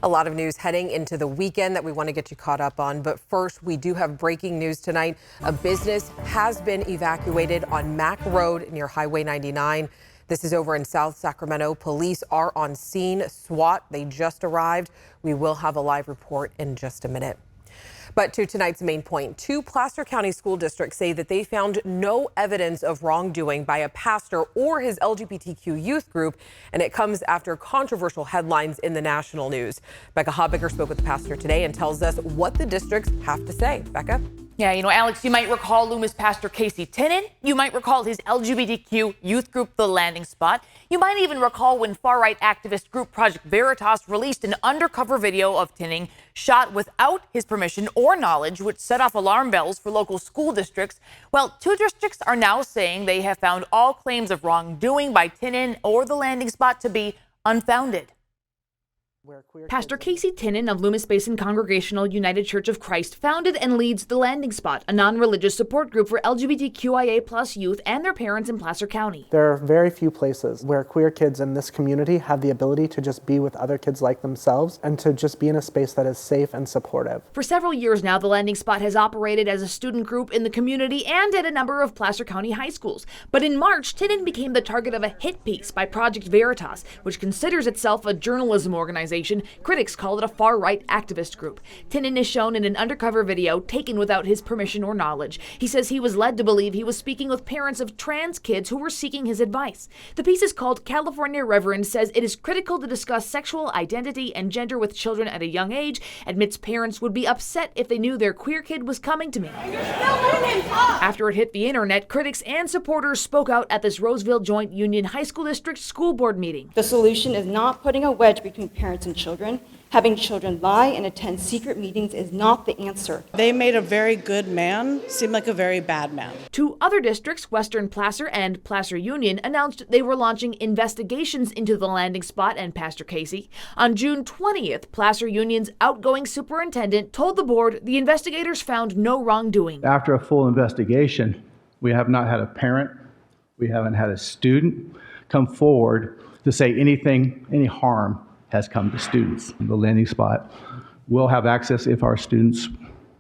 A lot of news heading into the weekend that we want to get you caught up on. But first, we do have breaking news tonight. A business has been evacuated on Mack Road near Highway 99. This is over in South Sacramento. Police are on scene. SWAT, they just arrived. We will have a live report in just a minute. But to tonight's main point, 2 Placer County school districts say that they found no evidence of wrongdoing by a pastor or his LGBTQ youth group, and it comes after controversial headlines in the national news. Becca Habegger spoke with the pastor today and tells us what the districts have to say. Becca? Yeah, Alex, you might recall Loomis pastor Casey Tinnin. You might recall his LGBTQ youth group, The Landing Spot. You might even recall when far-right activist group Project Veritas released an undercover video of Tinnin shot without his permission or knowledge, which set off alarm bells for local school districts. Well, 2 districts are now saying they have found all claims of wrongdoing by Tinnin or The Landing Spot to be unfounded. Pastor Casey Tinnin of Loomis Basin Congregational United Church of Christ founded and leads The Landing Spot, a non-religious support group for LGBTQIA+ youth and their parents in Placer County. There are very few places where queer kids in this community have the ability to just be with other kids like themselves and to just be in a space that is safe and supportive. For several years now, The Landing Spot has operated as a student group in the community and at a number of Placer County high schools. But in March, Tinnin became the target of a hit piece by Project Veritas, which considers itself a journalism organization. Critics call it a far-right activist group. Tinnin is shown in an undercover video taken without his permission or knowledge. He says he was led to believe he was speaking with parents of trans kids who were seeking his advice. The piece is called California Reverend Says It Is Critical to Discuss Sexual Identity and Gender with Children at a Young Age, admits parents would be upset if they knew their queer kid was coming to me. After it hit the internet, critics and supporters spoke out at this Roseville Joint Union High School District School Board meeting. The solution is not putting a wedge between parents and children. Having children lie and attend secret meetings is not the answer. They made a very good man seem like a very bad man. 2 other districts, Western Placer and Placer Union, announced they were launching investigations into The Landing Spot and Pastor Casey. On June 20th, Placer Union's outgoing superintendent told the board the investigators found no wrongdoing. After a full investigation, we have not had a parent, we haven't had a student come forward to say any harm has come to students. The Landing Spot will have access if our students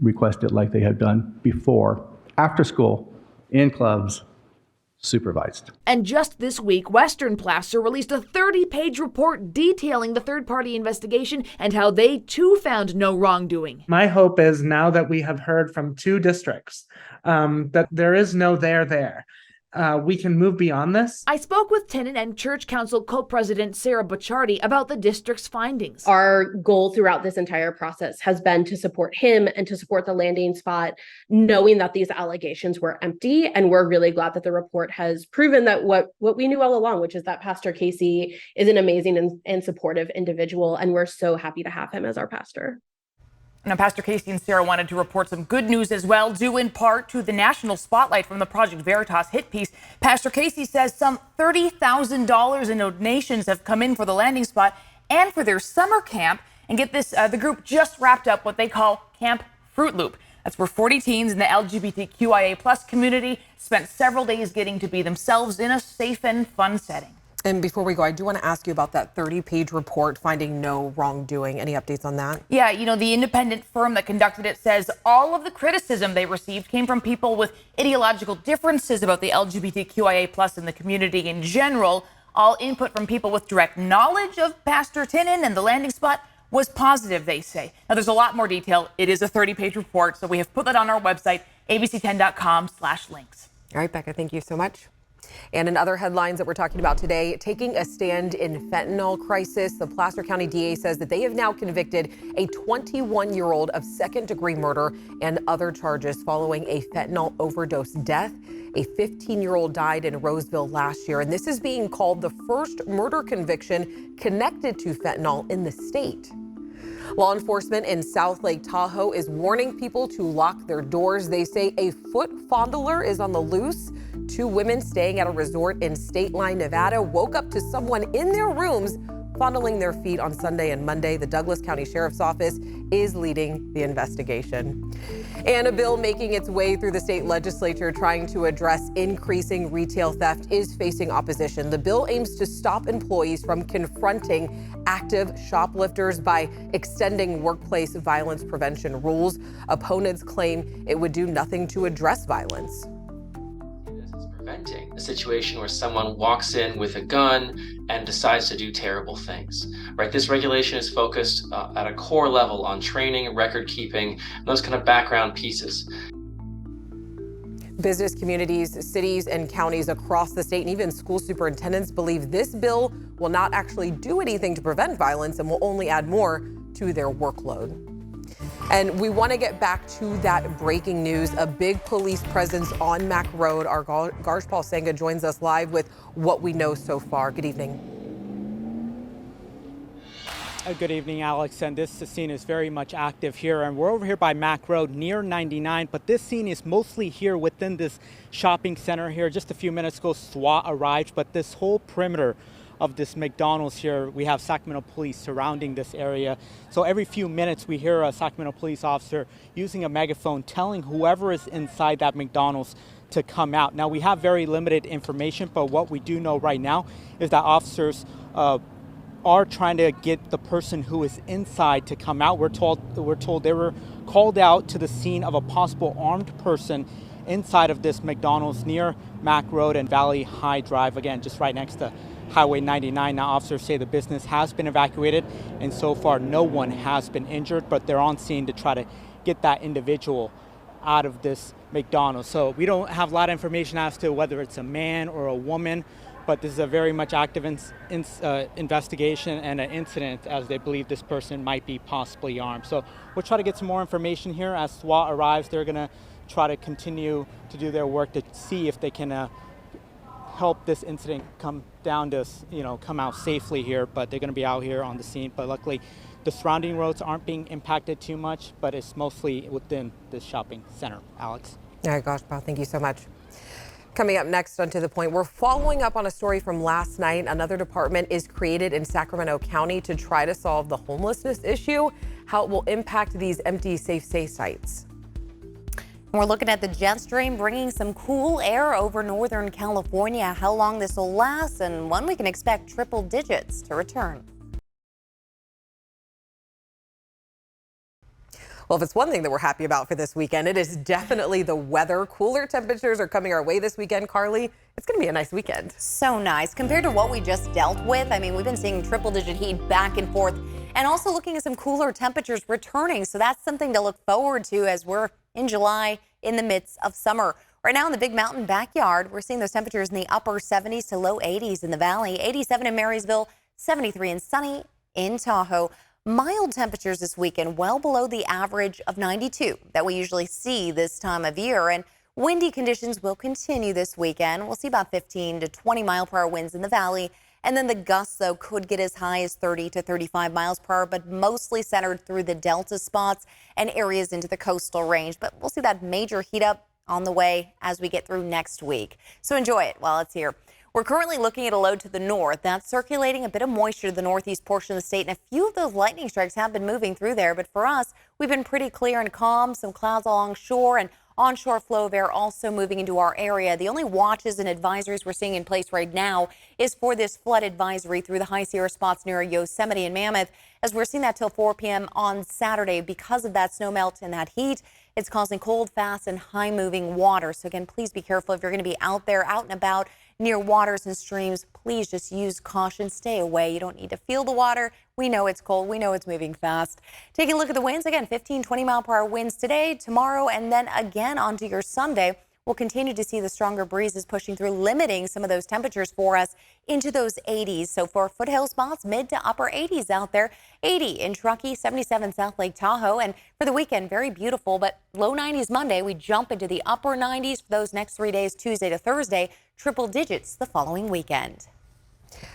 request it like they have done before, after school, in clubs, supervised. And just this week, Western Placer released a 30-page report detailing the third-party investigation and how they too found no wrongdoing. My hope is now that we have heard from 2 districts that there is no there. We can move beyond this. I spoke with Tinnin and Church Council co-president Sarah Bacciardi about the district's findings. Our goal throughout this entire process has been to support him and to support The Landing Spot, knowing that these allegations were empty. And we're really glad that the report has proven that what we knew all along, which is that Pastor Casey is an amazing and supportive individual. And we're so happy to have him as our pastor. Now, Pastor Casey and Sarah wanted to report some good news as well, due in part to the national spotlight from the Project Veritas hit piece. Pastor Casey says some $30,000 in donations have come in for The Landing Spot and for their summer camp. And get this, the group just wrapped up what they call Camp Fruit Loop. That's where 40 teens in the LGBTQIA+ community spent several days getting to be themselves in a safe and fun setting. And before we go, I do want to ask you about that 30-page report finding no wrongdoing. Any updates on that? Yeah, the independent firm that conducted it says all of the criticism they received came from people with ideological differences about the LGBTQIA+ in the community in general. All input from people with direct knowledge of Pastor Tinnin and The Landing Spot was positive, they say. Now, there's a lot more detail. It is a 30-page report, so we have put that on our website, abc10.com/links. All right, Becca, thank you so much. And in other headlines that we're talking about today, taking a stand in fentanyl crisis, the Placer County DA says that they have now convicted a 21-year-old of second-degree murder and other charges following a fentanyl overdose death. A 15-year-old died in Roseville last year, and this is being called the first murder conviction connected to fentanyl in the state. Law enforcement in South Lake Tahoe is warning people to lock their doors. They say a foot fondler is on the loose. 2 women staying at a resort in State Line, Nevada, woke up to someone in their rooms fondling their feet on Sunday and Monday. The Douglas County Sheriff's Office is leading the investigation. And a bill making its way through the state legislature trying to address increasing retail theft is facing opposition. The bill aims to stop employees from confronting active shoplifters by extending workplace violence prevention rules. Opponents claim it would do nothing to address violence. Preventing a situation where someone walks in with a gun and decides to do terrible things, right? This regulation is focused at a core level on training, record keeping, those kind of background pieces. Business communities, cities, and counties across the state, and even school superintendents believe this bill will not actually do anything to prevent violence and will only add more to their workload. And we want to get back to that breaking news, a big police presence on Mack Road. Our Garshpal Sangha joins us live with what we know so far. Good evening. Good evening, Alex. And this scene is very much active here. And we're over here by Mack Road near 99. But this scene is mostly here within this shopping center here. Just a few minutes ago, SWAT arrived. But this whole perimeter of this McDonald's here, we have Sacramento police surrounding this area. So every few minutes we hear a Sacramento police officer using a megaphone telling whoever is inside that McDonald's to come out. Now we have very limited information, but what we do know right now is that officers are trying to get the person who is inside to come out. We're told they were called out to the scene of a possible armed person inside of this McDonald's near Mack Road and Valley High Drive, again just right next to Highway 99. Now officers say the business has been evacuated and so far no one has been injured, but they're on scene to try to get that individual out of this McDonald's. So we don't have a lot of information as to whether it's a man or a woman, but this is a very much active investigation and an incident as they believe this person might be possibly armed. So we'll try to get some more information here as SWAT arrives. They're going to try to continue to do their work to see if they can help this incident come out safely here, but they're going to be out here on the scene. But luckily the surrounding roads aren't being impacted too much, but it's mostly within this shopping center. Alex. Yeah, gosh, Bob, thank you so much. Coming up next on To The Point, we're following up on a story from last night. Another department is created in Sacramento County to try to solve the homelessness issue, how it will impact these empty Safe Stay sites. We're looking at the jet stream bringing some cool air over Northern California, how long this will last, and when we can expect triple digits to return. Well, if it's one thing that we're happy about for this weekend, it is definitely the weather. Cooler temperatures are coming our way this weekend, Carly. It's going to be a nice weekend. So nice compared to what we just dealt with. I mean, we've been seeing triple digit heat back and forth and also looking at some cooler temperatures returning. So that's something to look forward to as we're in July in the midst of summer. Right now in the Big Mountain backyard, we're seeing those temperatures in the upper 70s to low 80s in the valley, 87 in Marysville, 73 and sunny in Tahoe. Mild temperatures this weekend, well below the average of 92 that we usually see this time of year. And windy conditions will continue this weekend. We'll see about 15 to 20 mile per hour winds in the valley. And then the gusts, though, could get as high as 30 to 35 miles per hour, but mostly centered through the Delta spots and areas into the coastal range. But we'll see that major heat up on the way as we get through next week. So enjoy it while it's here. We're currently looking at a low to the north that's circulating a bit of moisture to the northeast portion of the state, and a few of those lightning strikes have been moving through there. But for us, we've been pretty clear and calm. Some clouds along shore and onshore flow of air also moving into our area. The only watches and advisories we're seeing in place right now is for this flood advisory through the high Sierra spots near Yosemite and Mammoth, as we're seeing that till 4 p.m. on Saturday. Because of that snow melt and that heat, it's causing cold, fast, and high moving water. So again, please be careful if you're going to be out there, out and about near waters and streams. Please just use caution. Stay away. You don't need to feel the water. We know it's cold. We know it's moving fast. Taking a look at the winds again, 15, 20 mile per hour winds today, tomorrow, and then again onto your Sunday. We'll continue to see the stronger breezes pushing through, limiting some of those temperatures for us into those 80s. So for foothill spots, mid to upper 80s out there, 80 in Truckee, 77 South Lake Tahoe. And for the weekend, very beautiful, but low 90s Monday. We jump into the upper 90s for those next 3 days, Tuesday to Thursday, triple digits the following weekend.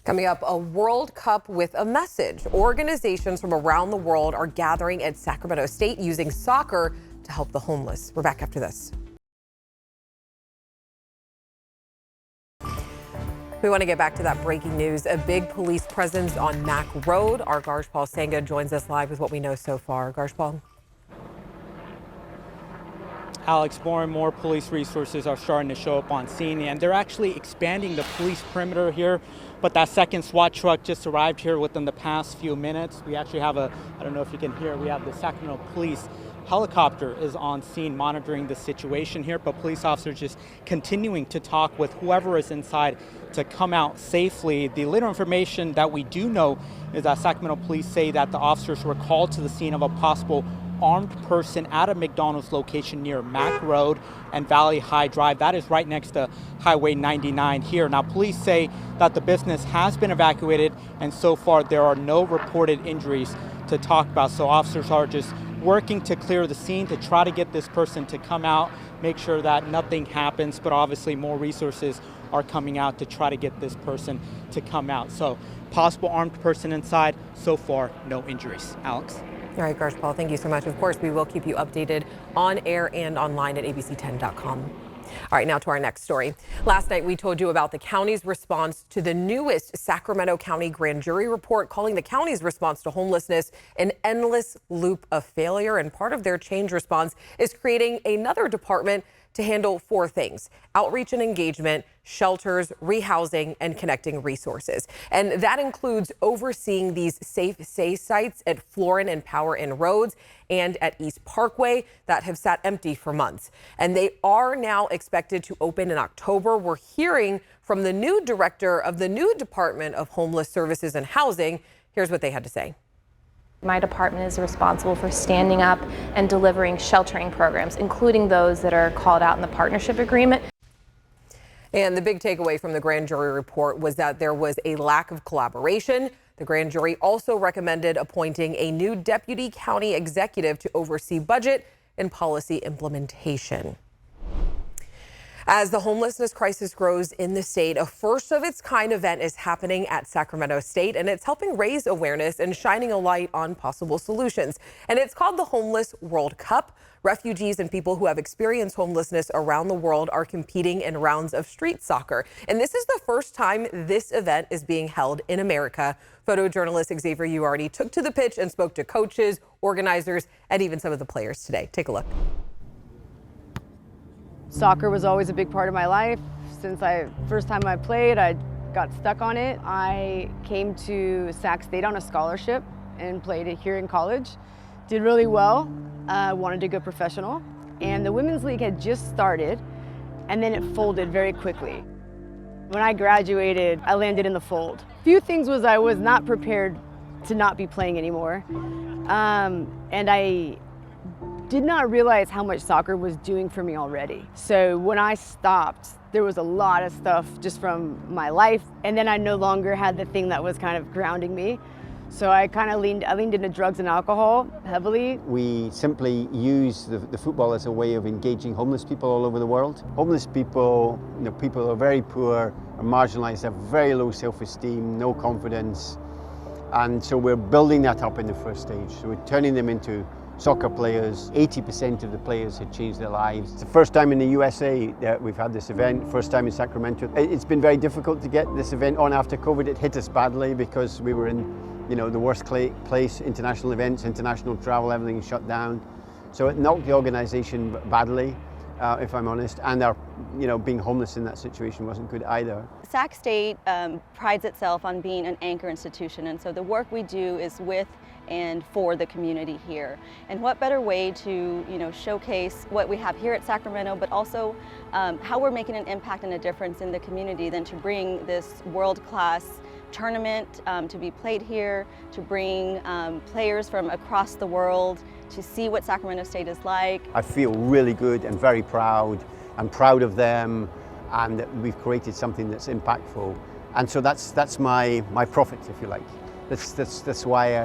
Coming up, a World Cup with a message. Organizations from around the world are gathering at Sacramento State using soccer to help the homeless. We're back after this. We want to get back to that breaking news. A big police presence on Mack Road. Our Garshpal Sangha joins us live with what we know so far. Garshpal. Alex, more and more police resources are starting to show up on scene, and they're actually expanding the police perimeter here. But that second SWAT truck just arrived here within the past few minutes. We actually have I don't know if you can hear, we have the Sacramento Police helicopter is on scene monitoring the situation here, but police officers just continuing to talk with whoever is inside to come out safely. The little information that we do know is that Sacramento police say that the officers were called to the scene of a possible armed person at a McDonald's location near Mack Road and Valley High Drive. That is right next to Highway 99 here. Now, police say that the business has been evacuated, and so far there are no reported injuries to talk about. So officers are just working to clear the scene to try to get this person to come out, make sure that nothing happens, but obviously more resources are coming out to try to get this person to come out. So possible armed person inside, so far no injuries. Alex? All right, Garshpal, thank you so much. Of course, we will keep you updated on air and online at abc10.com. All right, now to our next story. Last night, we told you about the county's response to the newest Sacramento County grand jury report, calling the county's response to homelessness an endless loop of failure. And part of their change response is creating another department to handle 4 things: outreach and engagement, shelters, rehousing, and connecting resources. And that includes overseeing these safe stay sites at Florin and Power Inn Roads and at East Parkway that have sat empty for months. And they are now expected to open in October. We're hearing from the new director of the new Department of Homeless Services and Housing. Here's what they had to say. My department is responsible for standing up and delivering sheltering programs, including those that are called out in the partnership agreement. And the big takeaway from the grand jury report was that there was a lack of collaboration. The grand jury also recommended appointing a new deputy county executive to oversee budget and policy implementation. As the homelessness crisis grows in the state, a first of its kind event is happening at Sacramento State, and it's helping raise awareness and shining a light on possible solutions. And it's called the Homeless World Cup. Refugees and people who have experienced homelessness around the world are competing in rounds of street soccer. And this is the first time this event is being held in America. Photojournalist Xavier Uardi took to the pitch and spoke to coaches, organizers, and even some of the players today. Take a look. Soccer was always a big part of my life. Since first time I played, I got stuck on it. I came to Sac State on a scholarship and played it here in college. Did really well, wanted to go professional. And the Women's League had just started, and then it folded very quickly. When I graduated, I landed in the fold. Few things was I was not prepared to not be playing anymore. And I did not realize how much soccer was doing for me already. So when I stopped, there was a lot of stuff just from my life, and then I no longer had the thing that was kind of grounding me. So I kind of leaned into drugs and alcohol heavily. We simply use the football as a way of engaging homeless people all over the world. Homeless people, people who are very poor, are marginalized, have very low self-esteem, no confidence. And so we're building that up in the first stage. So we're turning them into soccer players. 80% of the players had changed their lives. It's the first time in the USA that we've had this event, first time in Sacramento. It's been very difficult to get this event on after COVID. It hit us badly because we were in the worst place, international events, international travel, everything shut down. So it knocked the organization badly, if I'm honest, and our, being homeless in that situation wasn't good either. Sac State prides itself on being an anchor institution, and so the work we do is with and for the community here. And what better way to showcase what we have here at Sacramento, but also how we're making an impact and a difference in the community than to bring this world-class tournament to be played here, to bring players from across the world to see what Sacramento State is like. I feel really good and very proud. I'm proud of them, and that we've created something that's impactful. And so that's my profit, if you like. That's why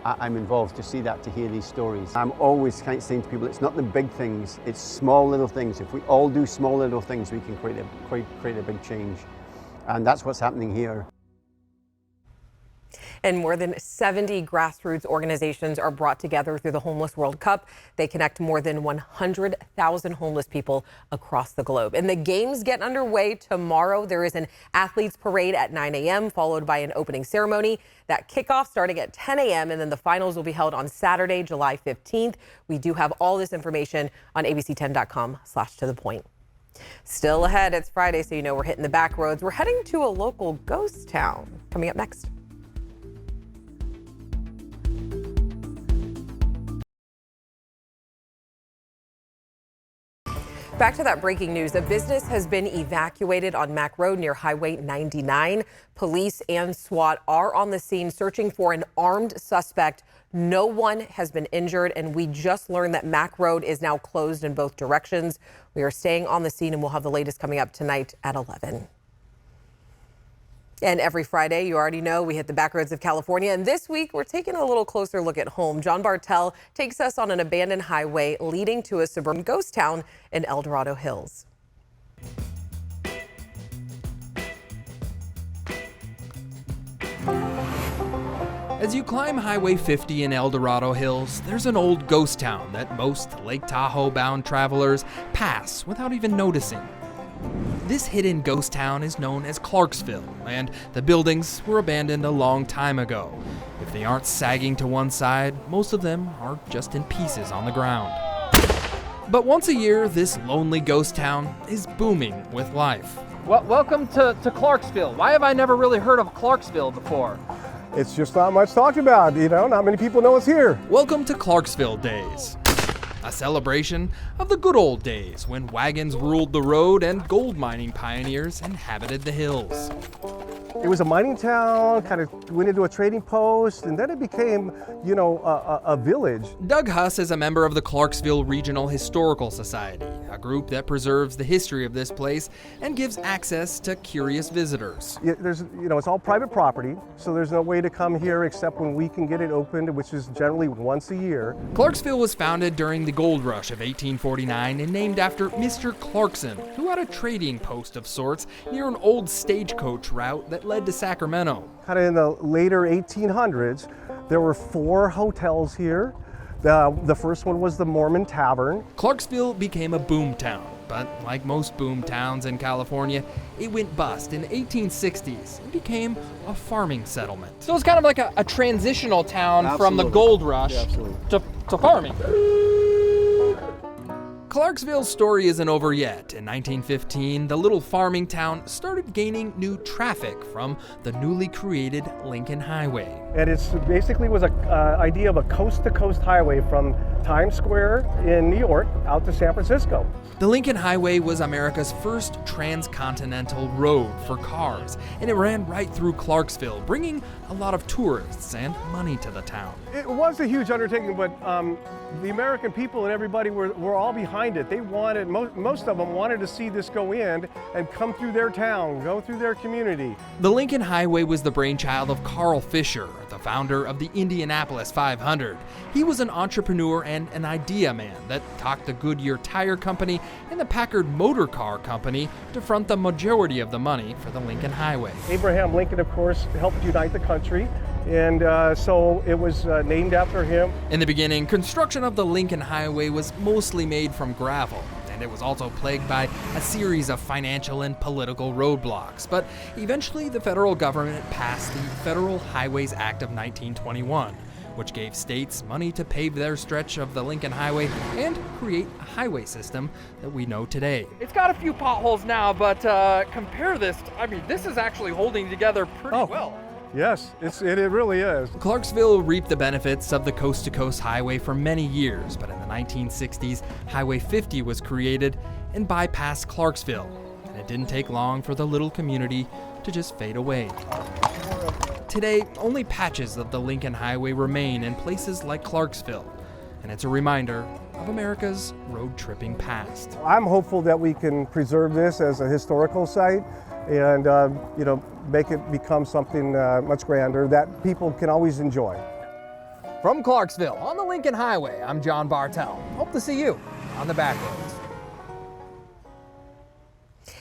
I'm involved, to see that, to hear these stories. I'm always kind of saying to people, it's not the big things, it's small little things. If we all do small little things, we can create a big change. And that's what's happening here. And more than 70 grassroots organizations are brought together through the Homeless World Cup. They connect more than 100,000 homeless people across the globe. And the games get underway tomorrow. There is an athletes parade at 9 a.m. followed by an opening ceremony. That kickoff starting at 10 a.m. and then the finals will be held on Saturday, July 15th. We do have all this information on abc10.com/tothepoint. Still ahead, it's Friday, so you know we're hitting the back roads. We're heading to a local ghost town. Coming up next. Back to that breaking news. A business has been evacuated on Mack Road near Highway 99. Police and SWAT are on the scene searching for an armed suspect. No one has been injured, and we just learned that Mack Road is now closed in both directions. We are staying on the scene, and we'll have the latest coming up tonight at 11. And every Friday, you already know, we hit the back roads of California. And this week, we're taking a little closer look at home. John Bartel takes us on an abandoned highway leading to a suburban ghost town in El Dorado Hills. As you climb Highway 50 in El Dorado Hills, there's an old ghost town that most Lake Tahoe-bound travelers pass without even noticing. This hidden ghost town is known as Clarksville, and the buildings were abandoned a long time ago. If they aren't sagging to one side, most of them are just in pieces on the ground. But once a year, this lonely ghost town is booming with life. Well, welcome to Clarksville. Why have I never really heard of Clarksville before? It's just not much talked about, not many people know it's here. Welcome to Clarksville Days, a celebration of the good old days when wagons ruled the road and gold mining pioneers inhabited the hills. It was a mining town, kind of went into a trading post, and then it became, a village. Doug Huss is a member of the Clarksville Regional Historical Society, a group that preserves the history of this place and gives access to curious visitors. It's all private property, so there's no way to come here except when we can get it opened, which is generally once a year. Clarksville was founded during the gold rush of 1849 and named after Mr. Clarkson, who had a trading post of sorts near an old stagecoach route that led to Sacramento. Kind of in the later 1800s, there were 4 hotels here. The first one was the Mormon Tavern. Clarksville became a boom town, but like most boom towns in California, it went bust in the 1860s and became a farming settlement. So it's kind of like a transitional town from the gold rush to farming. Clarksville's story isn't over yet. In 1915, the little farming town started gaining new traffic from the newly created Lincoln Highway. And it basically was an idea of a coast-to-coast highway from Times Square in New York out to San Francisco. The Lincoln Highway was America's first transcontinental road for cars, and it ran right through Clarksville, bringing a lot of tourists and money to the town. It was a huge undertaking, but the American people and everybody were all behind it. They wanted, most of them wanted to see this go in and come through their town, go through their community. The Lincoln Highway was the brainchild of Carl Fisher, the founder of the Indianapolis 500. He was an entrepreneur and an idea man that talked the Goodyear Tire Company and the Packard Motor Car Company to front the majority of the money for the Lincoln Highway. Abraham Lincoln, of course, helped unite the country, and so it was named after him. In the beginning, construction of the Lincoln Highway was mostly made from gravel, and it was also plagued by a series of financial and political roadblocks. But eventually, the federal government passed the Federal Highways Act of 1921, which gave states money to pave their stretch of the Lincoln Highway and create a highway system that we know today. It's got a few potholes now, but compare this, this is actually holding together pretty well. Yes, it really is. Clarksville reaped the benefits of the coast-to-coast highway for many years, but in the 1960s, Highway 50 was created and bypassed Clarksville, and it didn't take long for the little community to just fade away. Today, only patches of the Lincoln Highway remain in places like Clarksville, and it's a reminder of America's road-tripping past. I'm hopeful that we can preserve this as a historical site and make it become something much grander that people can always enjoy. From Clarksville on the Lincoln Highway, I'm John Bartel. Hope to see you on the back roads.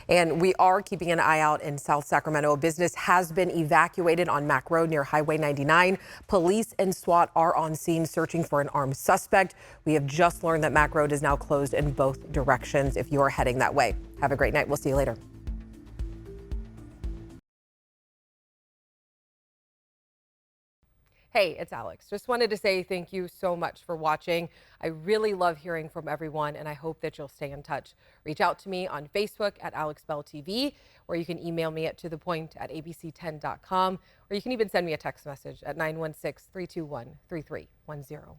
And we are keeping an eye out in South Sacramento. A business has been evacuated on Mack Road near Highway 99. Police and SWAT are on scene searching for an armed suspect. We have just learned that Mack Road is now closed in both directions if you're heading that way. Have a great night. We'll see you later. Hey, it's Alex. Just wanted to say thank you so much for watching. I really love hearing from everyone, and I hope that you'll stay in touch. Reach out to me on Facebook at AlexBellTV, or you can email me at tothepoint@abc10.com, or you can even send me a text message at 916-321-3310.